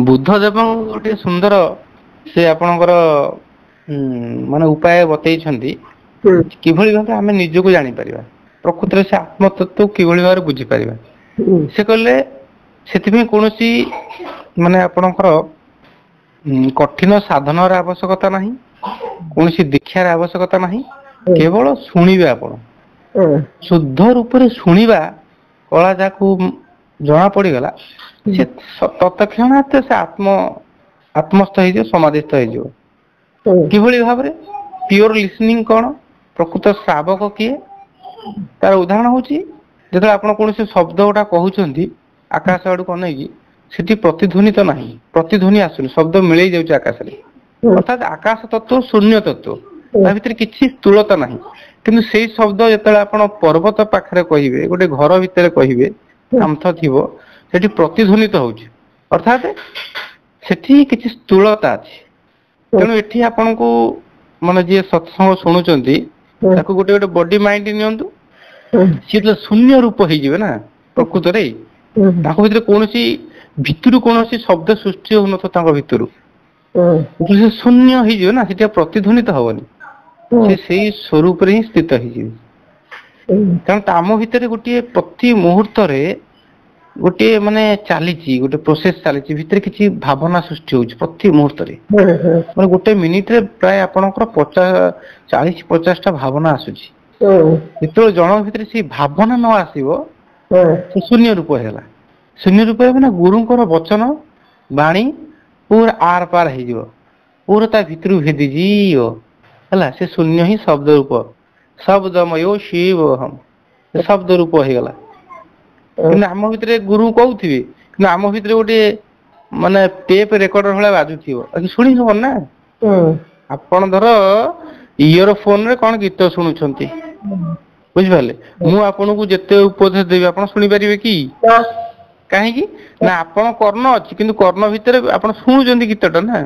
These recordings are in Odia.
ବୁଦ୍ଧଦେବ ଗୋଟେ ସୁନ୍ଦର ସେ ଆପଣଙ୍କର ମାନେ ଉପାୟ ବତେଇଛନ୍ତି କିଭଳି ଭାବେ ଆମେ ନିଜକୁ ଜାଣିପାରିବା, ପ୍ରକୃତରେ ସେ ଆତ୍ମତତ୍ଵ କିଭଳି ଭାବରେ ବୁଝିପାରିବା। ସେ କହିଲେ ସେଥିପାଇଁ କୌଣସି ମାନେ ଆପଣଙ୍କର କଠିନ ସାଧନର ଆବଶ୍ୟକତା ନାହିଁ, କୌଣସି ଦୀକ୍ଷାର ଆବଶ୍ୟକତା ନାହିଁ, କେବଳ ଶୁଣିବେ ଆପଣ। ଶୁଦ୍ଧ ରୂପରେ ଶୁଣିବା କଳା ଯାହାକୁ ଜଣା ପଡିଗଲା, ସେ ତତ୍କ୍ଷଣାତ୍ ସେ ଆତ୍ମସ୍ଥ ହେଇଯିବ, ସମାଧିସ୍ଥ ହେଇଯିବ। କିଭଳି ଭାବରେ? ପିଓର ଲିସନିଂ କଣ? ପ୍ରକୃତ ଶ୍ରାବକ କିଏ? ତାର ଉଦାହରଣ ହଉଛି ଯେତେବେଳେ ଆପଣ କୌଣସି ଶବ୍ଦ ଗୁଟା କହୁଛନ୍ତି ଆକାଶ ଆଡକୁ ଅନେଇକି, ସେଠି ପ୍ରତିଧ୍ୱନି ତ ନାହିଁ, ପ୍ରତିଧ୍ୱନି ଆସୁନି, ଶବ୍ଦ ମିଳେଇ ଯାଉଛି ଆକାଶରେ, ଅର୍ଥାତ୍ ଆକାଶ ତତ୍ଵ ଶୂନ୍ୟ ତତ୍ଵ, ତା ଭିତରେ କିଛି ସ୍ଥୂଳତା ନାହିଁ। କିନ୍ତୁ ସେଇ ଶବ୍ଦ ଯେତେବେଳେ ଆପଣ ପର୍ବତ ପାଖରେ କହିବେ, ଗୋଟେ ଘର ଭିତରେ କହିବେ, କାନ୍ଥ ଥିବ, ସେଠି ପ୍ରତିଧ୍ୱନିତ ହଉଛି, ଅର୍ଥାତ୍ ସେଠି କିଛି ସ୍ଥୂଳତା ଅଛି। ତେଣୁ ଏଠି ଆପଣଙ୍କୁ ମାନେ ଯିଏ ସତ୍ସଙ୍ଗ ଶୁଣୁଛନ୍ତି ତାକୁ ଗୋଟେ ଗୋଟେ ବଡି ମାଇଣ୍ଡ ନିଅନ୍ତୁ, ସିଏ ତ ଶୂନ୍ୟ ରୂପ ହେଇଯିବେ ନା ପ୍ରକୃତରେ। ତାଙ୍କ ଭିତରେ କୌଣସି ଭିତରୁ କୌଣସି ଶବ୍ଦ ସୃଷ୍ଟି ହଉନଥିବ, ତାଙ୍କ ଭିତରୁ ସେ ଶୂନ୍ୟ ହେଇଯିବ ନା, ସେଠି ପ୍ରତିଧ୍ୱନିତ ହବନି, ସେ ସେଇ ସ୍ୱରୂପରେ ହିଁ ସ୍ଥିତ ହେଇଯିବେ। କାରଣ ଆମ ଭିତରେ ଗୋଟିଏ ପ୍ରତି ମୁହୂର୍ତ୍ତରେ ଗୋଟିଏ ମାନେ ଚାଲିଛି, ଗୋଟେ ପ୍ରୋସେସ ଚାଲିଛି, ଭିତରେ କିଛି ଭାବନା ସୃଷ୍ଟି ହଉଛି ପ୍ରତି ମୁହୂର୍ତ୍ତରେ। ମାନେ ଗୋଟେ ମିନିଟରେ ପ୍ରାୟ ଆପଣଙ୍କର 40-50ଟା ଭାବନା ଆସୁଛି। ଯେତେବେଳେ ଜଣଙ୍କ ଭିତରେ ସେଇ ଭାବନା ନ ଆସିବ, ସେ ଶୂନ୍ୟ ରୂପ ହେଇଗଲା। ଶୂନ୍ୟ ରୂପ ମାନେ ଗୁରୁଙ୍କର ବଚନ ବାଣୀ ପୁରା ଆର ପାର ହେଇଯିବ, ପୁରା ତା ଭିତରୁ ଭେଦିଯିବ ହେଲା। ସେ ଶୂନ୍ୟ ହିଁ ଶବ୍ଦ ରୂପ, ଶବ୍ଦମୟ ଶିବୋହମ୍, ସେ ଶବ୍ଦ ରୂପ ହେଇଗଲା। କିନ୍ତୁ ଆମ ଭିତରେ ଗୁରୁ କହୁଥିବେ, କିନ୍ତୁ ଆମ ଭିତରେ ଗୋଟେ ମାନେ ଟେପ ରେକର୍ଡର ଭଳିଆ ବାଜୁଥିବ, ଶୁଣି ହବନି ନା। ଆପଣ ଧର ଇୟର ଫୋନରେ କଣ ଗୀତ ଶୁଣୁଛନ୍ତି, ବୁଝିପାରିଲେ, ମୁଁ ଆପଣଙ୍କୁ ଯେତେ ଉପଦେଶ ଦେବି ଆପଣ ଶୁଣିପାରିବେ କି? କାହିଁକି ନା ଆପଣ କର୍ଣ୍ଣ ଅଛି, କିନ୍ତୁ କର୍ଣ୍ଣ ଭିତରେ ଆପଣ ଶୁଣୁଛନ୍ତି ଗୀତଟା ନା।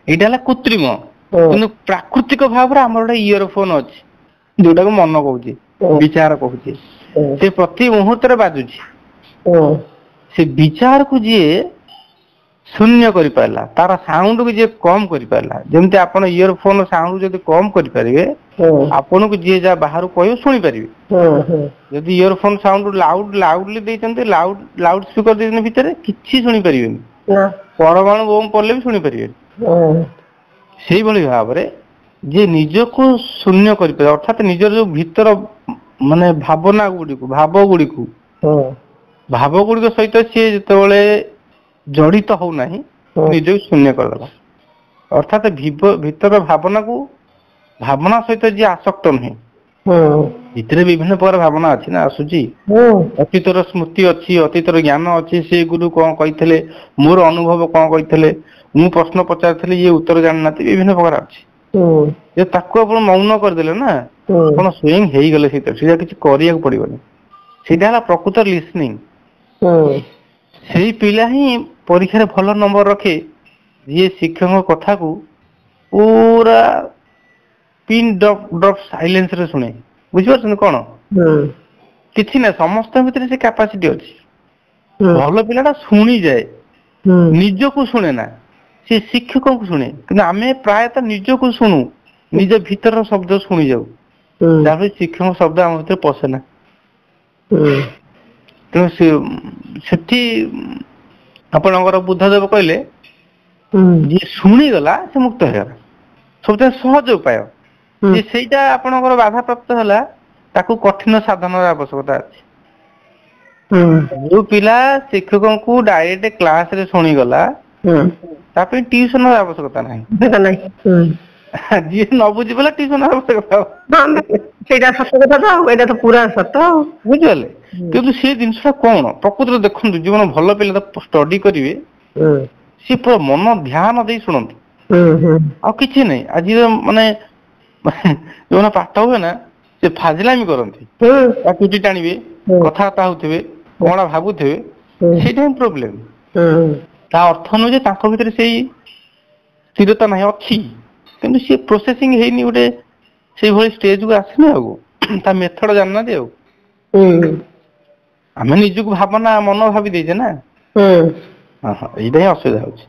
ଏଇଟା ହେଲା କୃତ୍ରିମ, କିନ୍ତୁ ପ୍ରାକୃତିକ ଭାବରେ ଆମର ଗୋଟେ ଇୟର ଫୋନ ଅଛି, ଯୋଉଟାକୁ ମନ କହୁଛି, ବିଚାର କହୁଛି, ସେ ପ୍ରତି ମୁହୂର୍ତ୍ତରେ ବାଜୁଛି। ସେ ବିଚାରକୁ ଯିଏ ଶୂନ୍ୟ କରିପାରିଲା, ତାର ସାଉଣ୍ଡ କୁ ଯିଏ କମ କରିପାରିଲା, ଯେମିତି ଆପଣ ଇୟର ଫୋନ ସାଉଣ୍ଡ ଯଦି କମ କରିପାରିବେ, ଆପଣଙ୍କୁ ଯିଏ ଯାହା ବାହାରୁ କହିବ ଶୁଣିପାରିବେ। ଯଦି ଇୟର ଫୋନ ସାଉଣ୍ଡ ଲାଉଡଲି ଦେଇଛନ୍ତି, ଲାଉଡ ସ୍ପିକର ଦେଇଛନ୍ତି ଭିତରେ, କିଛି ଶୁଣିପାରିବେନି, ପରମାଣୁ ବୋମ ପଡିଲେ ବି ଶୁଣିପାରିବେନି। ସେଇଭଳି ଭାବରେ ଯିଏ ନିଜକୁ ଶୂନ୍ୟ କରିପାରେ, ଅର୍ଥାତ ନିଜର ଯୋଉ ଭିତର ମାନେ ଭାବନା ଗୁଡିକୁ, ଭାବ ଗୁଡିକ ସହିତ ସିଏ ଯେତେବେଳେ ଜଡିତ ହଉନାହିଁ, ନିଜକୁ ଶୂନ୍ୟ କରିଦେଲା। ଅର୍ଥାତ ଭିତର ଭାବନା ସହିତ ଯିଏ ଆସକ୍ତ ନୁହେଁ, ଭିତରେ ବିଭିନ୍ନ ପ୍ରକାର ଭାବନା ଅଛି ନା, ଆସୁଛି, ଅତୀତର ସ୍ମୃତି ଅଛି, ଅତୀତର ଜ୍ଞାନ ଅଛି, ସେ ଗୁରୁ କଣ କହିଥିଲେ, ମୋର ଅନୁଭବ କଣ କହିଥିଲେ, ମୁଁ ପ୍ରଶ୍ନ ପଚାରିଥିଲି, ଇଏ ଉତ୍ତର ଜାଣିନାହାନ୍ତି, ବିଭିନ୍ନ ପ୍ରକାର ଅଛି। ଯେ ତାକୁ ଆପଣ ମୌନ କରିଦେଲେ ନା, ଆପଣ ସ୍ୱୟଂ ହେଇଗଲେ ସେଇଟା, ସେଇଟା କିଛି କରିବାକୁ ପଡିବନି। ସେଇଟା ହେଲା ପ୍ରକୃତ ଲିସନିଂ। ସେଇ ପିଲା ହିଁ ପରୀକ୍ଷାରେ ଭଲ ନମ୍ବର ରଖେ, ଯିଏ ଶିକ୍ଷକଙ୍କ କଥାକୁ ପୁରା ପିନ୍ ଡ୍ରପ୍ ସାଇଲେନ୍ସ ରେ ଶୁଣେ। ବୁଝିପାରୁଛନ୍ତି କଣ? କିଛି ନାହିଁ, ସମସ୍ତଙ୍କ ଭିତରେ ସେ କାପାସିଟି ଅଛି। ଭଲ ପିଲାଟା ଶୁଣିଯାଏ, ନିଜକୁ ଶୁଣେ ନା, ସେ ଶିକ୍ଷକଙ୍କୁ ଶୁଣେ। କିନ୍ତୁ ଆମେ ପ୍ରାୟତଃ ନିଜକୁ ଶୁଣୁ, ନିଜ ଭିତରର ଶବ୍ଦ ଶୁଣି ଯାଉ, ଯାହାଫଳରେ ଶିକ୍ଷକ ଶବ୍ଦ ଆମ ଭିତରେ ପଶେ ନା। ତେଣୁ ସେଠି ଆପଣଙ୍କର ବୁଦ୍ଧଦେବ କହିଲେ, ଯିଏ ଶୁଣିଗଲା ସେ ମୁକ୍ତ ହେଇଗଲା। ସବୁଠାରୁ ସହଜ ଉପାୟ, ଯେ ସେଇଟା ଆପଣଙ୍କର ବାଧାପ୍ରାପ୍ତ ହେଲା, ତାକୁ କଠିନ ସାଧନର ଆବଶ୍ୟକତା ଅଛି। ଯୋଉ ପିଲା ଶିକ୍ଷକଙ୍କୁ ଡାଇରେକ୍ଟ କ୍ଲାସ ରେ ଶୁଣିଗଲା, ତା ପାଇଁ ଟିଉସନ ର ଆବଶ୍ୟକତା ନାହିଁ। ଯିଏ ନ ବୁଝିପାରିଲା ଟିଉସନ ଆବଶ୍ୟକତା, ସେଇଟା ସତ କଥା ତ, ଏଇଟା ତ ପୁରା ସତ, ବୁଝିପାରିଲେ। କିନ୍ତୁ ସେ ଜିନିଷଟା କଣ ପ୍ରକୃତରେ ଦେଖନ୍ତୁ, ଜୀବନ ଭଲ ପିଲା ଷ୍ଟଡି କରିବେ, ସିଏ ପୁରା ମନ ଧ୍ୟାନ ଦେଇ ଶୁଣନ୍ତି, ଆଉ କିଛି ନାହିଁ। ଆଜିର ମାନେ ଯୋଉମାନେ ପାଠ ହୁଏ ନା, ସେ ଫାଜିଲାମି କରନ୍ତି, ତା ଚୁଟି ଟାଣିବେ, କଥାବାର୍ତ୍ତା ହଉଥିବେ, କଣ ଭାବୁଥିବେ, ସେଇଟା ହିଁ ପ୍ରୋବ୍ଲେମ। ତା ଅର୍ଥ ନୁହେଁ ଯେ ତାଙ୍କ ଭିତରେ ସେଇ ସ୍ଥିରତା ନାହିଁ, ଅଛି, କିନ୍ତୁ ସିଏ ପ୍ରୋସେସିଂ ହେଇନି, ଗୋଟେ ସେଇଭଳି ଷ୍ଟେଜକୁ ଆସିନି, ଆଉ ତା ମେଥଡ ଜାଣିନାହାନ୍ତି। ଆଉ ଆମେ ନିଜକୁ ମନ ଭାବି ଦେଇଛେ ନା, ଏଇଟା ହିଁ ଅସୁବିଧା ହଉଛି।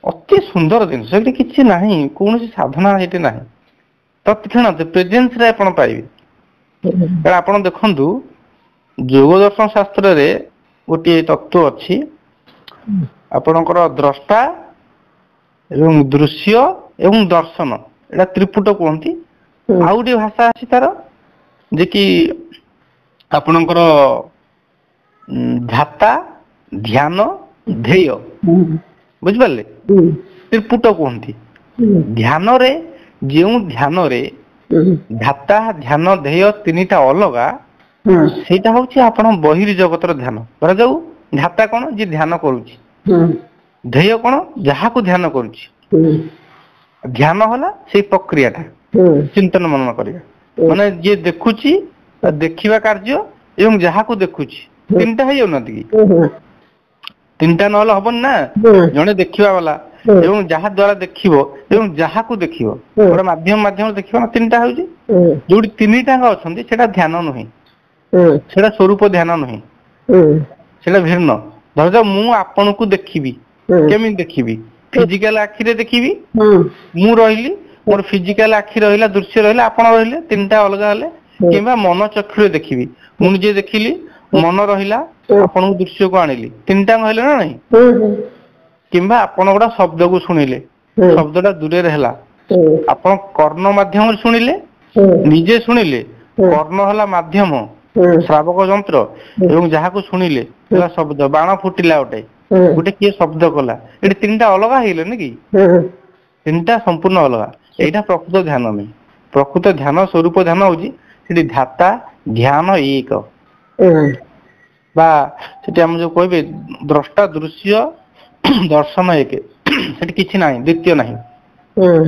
ଅତି ସୁନ୍ଦର ଜିନିଷ, ସେଠି କିଛି ନାହିଁ, କୌଣସି ସାଧନା ସେଠି ନାହିଁ, ତତ୍କ୍ଷଣାତ୍ ପ୍ରେଜେନ୍ସରେ ଆପଣ ପାଇବେ। କାରଣ ଆପଣ ଦେଖନ୍ତୁ ଯୋଗ ଦର୍ଶନ ଶାସ୍ତ୍ରରେ ଗୋଟିଏ ତତ୍ଵ ଅଛି, ଆପଣଙ୍କର ଦ୍ରଷ୍ଟା ଏବଂ ଦୃଶ୍ୟ ଏବଂ ଦର୍ଶନ, ଏଇଟା ତ୍ରିପୁଟ କୁହନ୍ତି। ଆଉ ଗୋଟେ ଭାଷା ଅଛି ତାର, ଯେ କି ଆପଣଙ୍କର ଧ୍ୟାତା, ଧ୍ୟାନ, ଧ୍ୟେୟ, ବୁଝିପାରିଲେ, ତ୍ରିପୁଟ କୁହନ୍ତି। ଧ୍ୟାନରେ, ଯେଉଁ ଧ୍ୟାନରେ ଧ୍ୟାତା, ଧ୍ୟାନ, ଧ୍ୟେୟ ତିନିଟା ଅଲଗା, ସେଇଟା ହଉଛି ଆପଣ ବହିର୍ ଜଗତର ଧ୍ୟାନ। ଧରାଯାଉ ଧ୍ୟାତା କଣ, ଯିଏ ଧ୍ୟାନ କରୁଛି। ଧ୍ୟେୟ କଣ, ଯାହାକୁ ଧ୍ୟାନ କରୁଛି। ଧ୍ୟାନ ହେଲା ସେଇ ପ୍ରକ୍ରିୟାଟା, ଚିନ୍ତନ ମନନ କରିବା, ମାନେ ଯିଏ ଦେଖୁଛି, ଦେଖିବା କାର୍ଯ୍ୟ ଏବଂ ଯାହାକୁ ଦେଖୁଛି, ତିନିଟା ହେଇଯାଉନାହାନ୍ତି କି? ତିନିଟା ନହେଲେ ହବନି ନା। ଜଣେ ଦେଖିବା ବାଲା ଏବଂ ଯାହା ଦ୍ଵାରା ଦେଖିବ ଏବଂ ଯାହାକୁ ଦେଖିବ, ଗୋଟେ ମାଧ୍ୟମରେ ଦେଖିବ ନା, ତିନିଟା ହଉଛି। ଯୋଉଠି ତିନିଟାଙ୍କ ଅଛନ୍ତି ସେଟା ଧ୍ୟାନ ନୁହେଁ, ସେଟା ସ୍ୱରୂପ ଧ୍ୟାନ ନୁହେଁ, ସେଟା ଭିନ୍ନ। ଧରାଯାଉ ମୁଁ ଆପଣଙ୍କୁ ଦେଖିବି, କେମିତି ଦେଖିବି? ଫିଜିକାଲ ଆଖିରେ ଦେଖିବି, ମୁଁ ରହିଲି, ମୋର ଫିଜିକାଲ ଆଖି ରହିଲା, ଦୃଶ୍ୟ ରହିଲା, ଆପଣ ରହିଲେ, ତିନିଟା ଅଲଗା ହେଲେ। କିମ୍ବା ମନ ଚକ୍ଷୁରେ ଦେଖିବି, ମୁଁ ନିଜେ ଦେଖିଲି, ମନ ରହିଲା, ଆପଣଙ୍କୁ ଦୃଶ୍ୟକୁ ଆଣିଲି, ତିନିଟା କହିଲେ ନା ନାଇଁ? କିମ୍ବା ଆପଣ ଗୋଟେ ଶବ୍ଦକୁ ଶୁଣିଲେ, ଶବ୍ଦଟା ଦୂରରେ ହେଲା, ଆପଣ କର୍ଣ୍ଣ ମାଧ୍ୟମରେ ଶୁଣିଲେ, ନିଜେ ଶୁଣିଲେ, କର୍ଣ୍ଣ ହେଲା ମାଧ୍ୟମ, ଶ୍ରାବକ ଯନ୍ତ୍ର, ଏବଂ ଯାହାକୁ ଶୁଣିଲେ ହେଲା ଶବ୍ଦ। ବାଣ ଫୁଟିଲା ଗୋଟେ କିଏ ଶବ୍ଦ କଲା, ଏଠି ତିନିଟା ଅଲଗା ହେଇଗଲେନି କି? ତିନିଟା ସମ୍ପୂର୍ଣ୍ଣ ଅଲଗା। ଏଇଟା ପ୍ରକୃତ ଧ୍ୟାନ ନୁହେଁ। ପ୍ରକୃତ ଧ୍ୟାନ, ସ୍ୱରୂପ ଧ୍ୟାନ ହଉଛି ସେଠି ଧ୍ୟାତା ଧ୍ୟାନ ଏକ, ବା ସେଠି ଆମେ ଯୋଉ କହିବେ ଦ୍ରଷ୍ଟା ଦୃଶ୍ୟ ଦର୍ଶନ ଏକ, ସେଠି କିଛି ନାହିଁ, ଦ୍ୱିତୀୟ ନାହିଁ।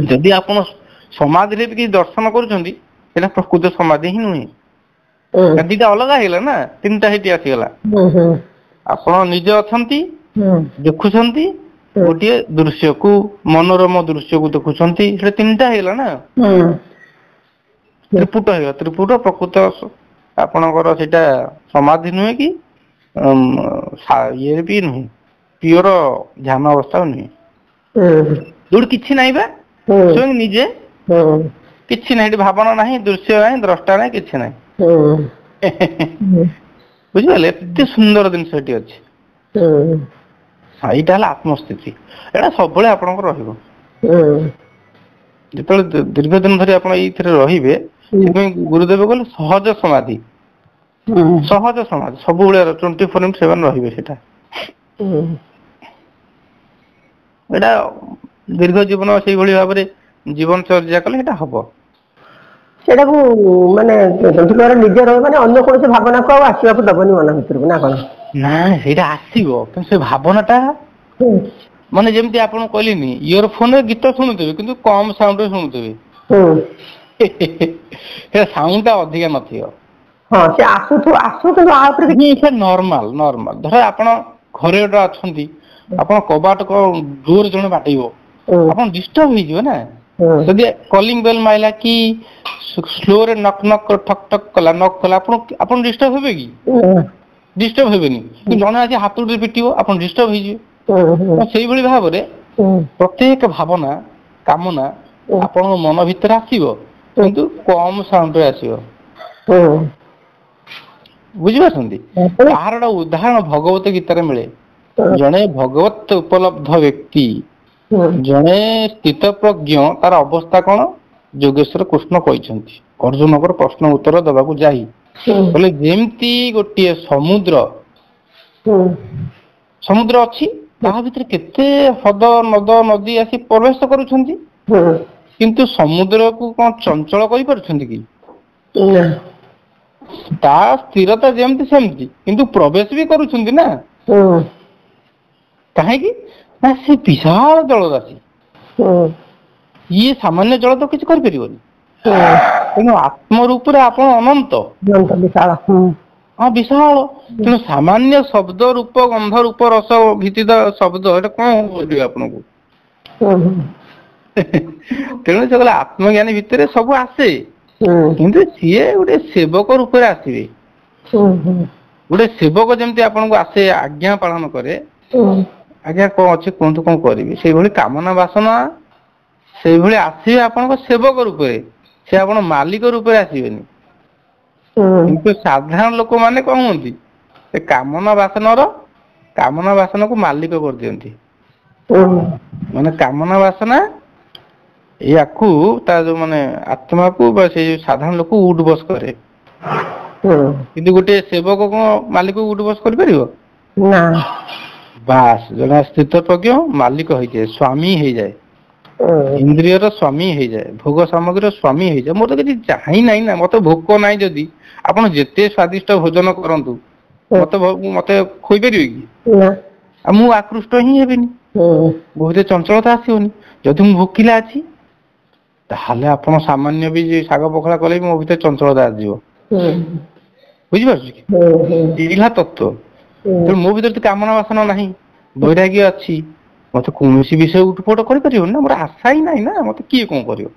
ଯଦି ଆପଣ ସମାଧିରେ ବି କିଛି ଦର୍ଶନ କରୁଛନ୍ତି, ସେଇଟା ପ୍ରକୃତ ସମାଧି ହିଁ ନୁହେଁ। ଦିଟା ଅଲଗା ହେଇଗଲା ନା, ତିନିଟା ସେଇଠି ଆସିଗଲା। ଆପଣ ନିଜେ ଅଛନ୍ତି, ଦେଖୁଛନ୍ତି ଗୋଟିଏ ଦୃଶ୍ୟକୁ, ମନୋରମ ଦୃଶ୍ୟକୁ ଦେଖୁଛନ୍ତି, ସେଟା ତିନିଟା ହେଇଗଲା ନା। ତ୍ରିପୁଟ ହେଇଗଲା। ତ୍ରିପୁଟ ପ୍ରକୃତ ଆପଣଙ୍କର ସେଇଟା ସମାଧି ନୁହେଁ କି ଇଏ ବି ନୁହେଁ, ପିଓର ଧ୍ୟାନ ଅବସ୍ଥା ନୁହେଁ। ଯୋଉଠି କିଛି ନାହିଁ ବା, ସ୍ୱୟଂ ନିଜେ କିଛି ନାହିଁ, ଏଠି ଭାବନା ନାହିଁ, ଦୃଶ୍ୟ ନାହିଁ, ଦ୍ରଷ୍ଟା ନାହିଁ, କିଛି ନାହିଁ। ବୁଝିପାରିଲେ, ଏତେ ସୁନ୍ଦର ଜିନିଷ ଏଠି ଅଛି। ଏଇଟା ହେଲା ଆତ୍ମସ୍ଥିତି, ଏଇଟା ସବୁବେଳେ ଆପଣଙ୍କର ରହିବ। ଯେତେବେଳେ ଦୀର୍ଘ ଦିନ ଧରି ଆପଣ ଏଇଥିରେ ରହିବେ, ସେଥିପାଇଁ ଗୁରୁଦେବ କହିଲେ ସହଜ ସମାଧି। ସହଜ ସମାଧି ସବୁବେଳେ 24/7 ରହିବେ ସେଟା। ଏଇଟା ଦୀର୍ଘ ଜୀବନ ସେଇଭଳି ଭାବରେ ଜୀବନ ଚର୍ଯା କଲେ ଏଇଟା ହବ। ସେଟାକୁ ମାନେ ନିଜେ ରହିବ, ମାନେ ଅନ୍ୟ କୌଣସି ଭାବନାକୁ ଆଉ ଆସିବାକୁ ଦବନି ମନ ଭିତରକୁ, ନା କଣ? ନା, ସେଇଟା ଆସିବ, କିନ୍ତୁ ସେ ଭାବନାଟା ମାନେ ଯେମିତି ଆପଣ କହିଲେନି, ଇୟର ଫୋନରେ ଗୀତ ଶୁଣୁଥିବେ କିନ୍ତୁ କମ ସାଉଣ୍ଡରେ ଶୁଣୁଥିବେ, ସାଉଣ୍ଡ ଟା ଅଧିକା ନଥିବ। ହଁ, ସେ ଆସୁ କିନ୍ତୁ ଆ ଉପରେ ନର୍ମାଲ। ଧର ଆପଣ ଘରେ ଗୋଟେ ଅଛନ୍ତି, ଆପଣ କବାଟ ଜୋର ଜଣେ ବାଡେଇବ, ଆପଣ ଡିଷ୍ଟର୍ବ ହେଇଯିବ ନା। ଯଦି କଲିଂ ବେଲ ମାଇଲା କି ସ୍ଲୋରେ ନକ୍ ନକ୍ ଠକ୍ ଠକ୍ କଲା, ନକ୍ କଲା, ଆପଣ ଡିଷ୍ଟର୍ବ ହେବେ କି? ଡିଷ୍ଟର୍ବ ହେବେନି। କିନ୍ତୁ ଜଣେ ଆସି ହାତୁଡ଼ିରେ ପିଟିବ, ଆପଣ ଡିଷ୍ଟର୍ବ ହେଇଯିବେ। ସେଇଭଳି ଭାବରେ ପ୍ରତ୍ୟେକ ଭାବନା, କାମନା ଆପଣଙ୍କ ମନ ଭିତରେ ଆସିବ, କିନ୍ତୁ କମ ସାଉଣ୍ଡରେ ଆସିବ। ବୁଝିପାରୁଛନ୍ତି? ତାହାର ଗୋଟେ ଉଦାହରଣ ଭଗବତ ଗୀତାରେ ମିଳେ। ଜଣେ ଭଗବତ ଉପଲବ୍ଧ ବ୍ୟକ୍ତି, ଜଣେ ସ୍ଥିତପ୍ରଜ୍ଞ, ତାର ଅବସ୍ଥା କଣ? ଯୋଗେଶ୍ଵର କୃଷ୍ଣ କହିଛନ୍ତି ଅର୍ଜୁନଙ୍କର ପ୍ରଶ୍ନ ଉତ୍ତର ଦେବାକୁ ଯାଇ, କହିଲେ ଯେମିତି ଗୋଟିଏ ସମୁଦ୍ର ଅଛି, ତାହା ଭିତରେ କେତେ ହ୍ରଦ ନଦ ନଦୀ ଆସି ପ୍ରବେଶ କରୁଛନ୍ତି, କିନ୍ତୁ ସମୁଦ୍ରକୁ କଣ ଚଞ୍ଚଳ କରିପାରୁଛନ୍ତି କି? ତା ସ୍ଥିରତା ଯେମିତି ସେମିତି, କିନ୍ତୁ ପ୍ରବେଶ ବି କରୁଛନ୍ତି ନା। କାହିଁକି ନା ସେ ବିଶାଳ ଜଳରାଶି, ଇଏ ସାମାନ୍ୟ ଜଳ ତ କିଛି କରିପାରିବନି। ତେଣୁ ଆତ୍ମ ରୂପରେ ଆପଣ ଅନନ୍ତ, ବିଶାଳ। ତେଣୁ ସାମାନ୍ୟ ଶବ୍ଦ ରୂପ, ଗନ୍ଧ ରୂପ, ରସ ଭିତ୍ତିକ ଶବ୍ଦ, ଏଟା କଣ କରିବେ ଆପଣଙ୍କୁ? ତେଣୁ ସେ କହିଲେ ଆତ୍ମଜ୍ଞାନୀ ଭିତରେ ସବୁ ଆସେ, କିନ୍ତୁ ସିଏ ଗୋଟେ ସେବକ ରୂପରେ ଆସିବେ। ଗୋଟେ ସେବକ ଯେମିତି ଆପଣଙ୍କୁ ଆସେ ଆଜ୍ଞା ପାଳନ କରେ, ଆଜ୍ଞା କଣ ଅଛି କୁହନ୍ତୁ କଣ କରିବି, ସେଇଭଳି କାମନା ବାସନା ସେଇଭଳି ଆସିବେ ଆପଣଙ୍କ ସେବକ ରୂପରେ, ସେ ଆପଣ ମାଲିକ ରୂପରେ ଆସିବେନି। କିନ୍ତୁ ସାଧାରଣ ଲୋକମାନେ କଣ ହୁଅନ୍ତି, ସେ କାମନା ବାସନାକୁ ମାଲିକ କରିଦିଅନ୍ତି। ମାନେ କାମନା ବାସନା ୟାକୁ ତା ଯୋଉ ମାନେ ଆତ୍ମାକୁ ବା ସେଇ ଯୋଉ ସାଧାରଣ ଲୋକ ଉଠ ବସ କରେ। କିନ୍ତୁ ଗୋଟେ ସେବକ କଣ ମାଲିକକୁ ଉଠ ବସ କରିପାରିବ? ନା। ବାସ୍ ଜଣେ ସ୍ଥିତ ପ୍ରଜ୍ଞ ମାଲିକ ହେଇଯାଏ, ସ୍ଵାମୀ ହେଇଯାଏ, ଇନ୍ଦ୍ରିୟର ସ୍ଵାମୀ ହେଇଯାଏ, ଭୋଗ ସାମଗ୍ରୀର ସ୍ଵାମୀ ହେଇଯାଏ। ମୋର ତ କିଛି ଚାହିଁ ନାହିଁ ନା, ମତେ ଭୋକ ନାହିଁ ଯଦି ଆପଣ ଯେତେ ସ୍ଵାଦିଷ୍ଟ ଭୋଜନ କରନ୍ତୁ ମତେ ଖୋଇପାରିବେ କି? ଆଉ ମୁଁ ଆକୃଷ୍ଟ ହିଁ ହେବିନି, ବହୁତ ଚଞ୍ଚଳତା ଆସିବନି। ଯଦି ମୁଁ ଭୋକିଲା ଅଛି ତାହେଲେ ଆପଣ ସାମାନ୍ୟ ବି ଶାଗ ପଖାଳ କଲେ ବି ମୋ ଭିତରେ ଚଞ୍ଚଳତା ଆସିଯିବ। ବୁଝିପାରୁଛୁ କି? ଏଇଲା ତତ୍ତ୍ୱ। ତେଣୁ ମୋ ଭିତରେ ତ କାମନା ବାସନା ନାହିଁ, ବୈରାଗ୍ୟ ଅଛି, ମତେ କୌଣସି ବିଷୟ ଉଠୁପଟ କରିପାରିବନି ନା, ମୋର ଆଶା ହିଁ ନାହିଁ ନା, ମତେ କିଏ କଣ କରିବ?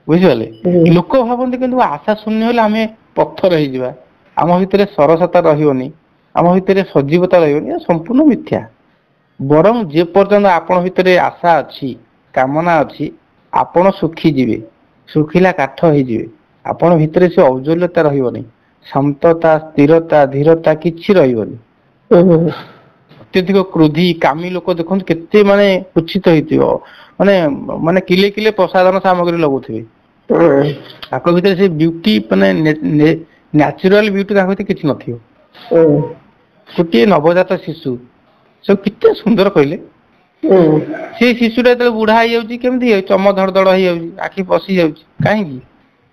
ବୁଝିପାରିଲେ? ଲୋକ ଭାବନ୍ତି କିନ୍ତୁ ଆଶା ଶୂନ୍ୟ ହେଲେ ଆମେ ପଥର ହେଇଯିବା, ଆମ ଭିତରେ ସରସତା ରହିବନି, ଆମ ଭିତରେ ସଜୀବତା ରହିବନି। ଏହା ସମ୍ପୂର୍ଣ୍ଣ ମିଥ୍ୟା। ବରଂ ଯେ ପର୍ଯ୍ୟନ୍ତ ଆପଣ ଭିତରେ ଆଶା ଅଛି, କାମନା ଅଛି, ଆପଣ ଶୁଖି ଯିବେ, ଶୁଖିଲା କାଠ ହେଇଯିବେ। ଆପଣ ଭିତରେ ସେ ଔଜ୍ଜ୍ୱଲ୍ୟତା ରହିବନି, ଶାନ୍ତତା, ସ୍ଥିରତା, ଧୀରତା କିଛି ରହିବନି। ଅତ୍ୟଧିକ କ୍ରୋଧୀ କାମୀ ଲୋକ ଦେଖନ୍ତୁ କେତେ ମାନେ କୁଚିତ ହେଇଥିବ, ମାନେ କିଲେ କିଲେ ପ୍ରସାଧନ ସାମଗ୍ରୀ ଲଗଉଥିବେ, ତାଙ୍କ ଭିତରେ ସେ ବିୟୁଟି ମାନେ ନ୍ୟାଚୁରାଲ ବିୟୁଟି ତାଙ୍କ ଭିତରେ କିଛି ନଥିବ। ଗୋଟିଏ ନବଜାତ ଶିଶୁ ସବୁ କେତେ ସୁନ୍ଦର କହିଲେ, ସେଇ ଶିଶୁଟା ଯେତେବେଳେ ବୁଢା ହେଇଯାଉଛି କେମିତି ହେଇଯାଉଛି, ଚମ ଧଡ ଧଡ ହେଇଯାଉଛି, ଆଖି ପଶି ଯାଉଛି, କାହିଁକି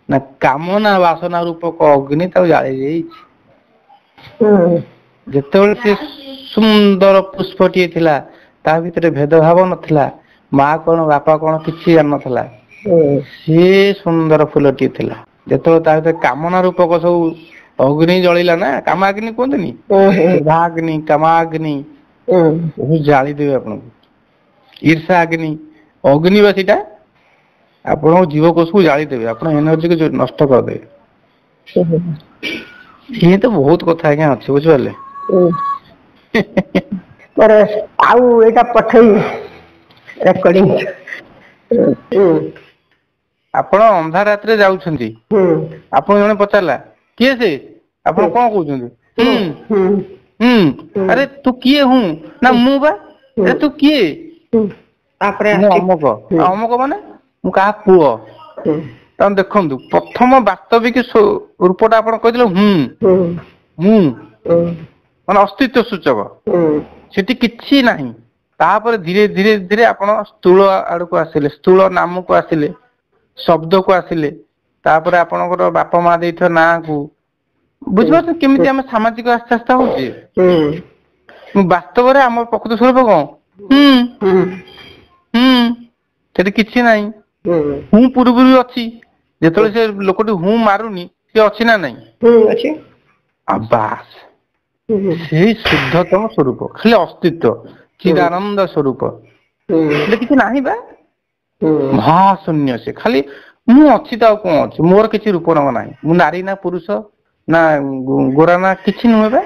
ନା କାମନା ବାସନା ରୂପକ ଅଗ୍ନି ତାକୁ ଜାଳି ଦେଇଛି। ଯେତେବେଳେ ସେ ସୁନ୍ଦର ପୁଷ୍ପଟିଏ ଥିଲା, ତା ଭିତରେ ଭେଦଭାବ ନଥିଲା, ମା କଣ ବାପା କଣ କିଛି ଜାଣିନଥିଲା, ସିଏ ସୁନ୍ଦର ଫୁଲଟିଏ ଥିଲା। ଯେତେବେଳେ ତା ଭିତରେ କାମନା ରୂପକ ସବୁ ଅଗ୍ନି ଜଳିଲା ନା, କାମାଗ୍ନି କୁହନ୍ତିନି, କ୍ରୋଧାଗ୍ନି, କାମାଗ୍ନି ବହୁତ ଜାଳିଦେବେ ଆପଣଙ୍କୁ। ଈର୍ଷା ଅଗ୍ନି, ଅଗ୍ନି ବା ସେଇଟା ଆପଣଙ୍କ ଜୀବକୋଷକୁ ଜାଳିଦେବେ, ଆପଣ ଏନର୍ଜିକୁ ନଷ୍ଟ କରିଦେବେ। ଇଏ ତ ବହୁତ କଥା ଆଜ୍ଞା ଅଛି, ବୁଝିପାରିଲେ? ଆଉ ଏଇଟା ପଠେଇବି ରେକର୍ଡିଂ। ଆପଣ ଅନ୍ଧାର ରାତିରେ ଯାଉଛନ୍ତି, ଆପଣ ଜଣେ ପଚାରିଲା କିଏ ସେ, ଆପଣ କଣ କହୁଛନ୍ତି? ଆରେ ତୁ କିଏ ହୁଁ ନା ମୁଁ ବା, ଆରେ ତୁ କିଏ? ତାପରେ ମୁଁ ଅମକ। ଅମକ ମାନେ ମୁଁ କାହା ପୁଅ। ତାହେଲେ ଦେଖନ୍ତୁ ପ୍ରଥମ ବାସ୍ତବିକ ରୂପଟା ଆପଣ କହିଦେଲେ ମୁଁ ମାନେ ଅସ୍ତିତ୍ଵ ସୂଚକ, ସେଠି କିଛି ନାହିଁ। ତାପରେ ଧୀରେ ଧୀରେ ଧୀରେ ଆପଣ ସ୍ଥୂଳ ଆଡକୁ ଆସିଲେ, ସ୍ଥୂଳ ନାମକୁ ଆସିଲେ, ଶବ୍ଦକୁ ଆସିଲେ, ତାପରେ ଆପଣଙ୍କର ବାପା ମା ଦେଇଥିବା ନାଁ କୁ, ବୁଝିପାରୁଛ କେମିତି ଆମେ ସାମାଜିକ ଆସ୍ତେ ଆସ୍ତେ ହଉଛେ। ବାସ୍ତବରେ ଆମର ପ୍ରକୃତ ସ୍ୱରୂପ କଣ? ସେଠି କିଛି ନାହିଁ। ମୁଁ ପୂର୍ବରୁ ଅଛି, ଯେତେବେଳେ ସେ ଲୋକଟି ହୁଁ ମାରୁନି ସେ ଅଛି ନା ନାଇଁ? ବାସ୍ ସେଇ ଶୁଦ୍ଧତମ ସ୍ୱରୂପ, ଖାଲି ଅସ୍ତିତ୍ଵ, ଚିଦାନନ୍ଦ ସ୍ୱରୂପ, ହେଲେ କିଛି ନାହିଁ ବା, ମହାଶୂନ୍ୟ। ସେ ଖାଲି ମୁଁ ଅଛି ତ ଆଉ କଣ ଅଛି, ମୋର କିଛି ରୂପ ରଙ୍ଗ ନାହିଁ, ମୁଁ ନାରୀ ନା ପୁରୁଷ ନା ଗୋରା ନା କିଛି ନୁହେଁ ବା,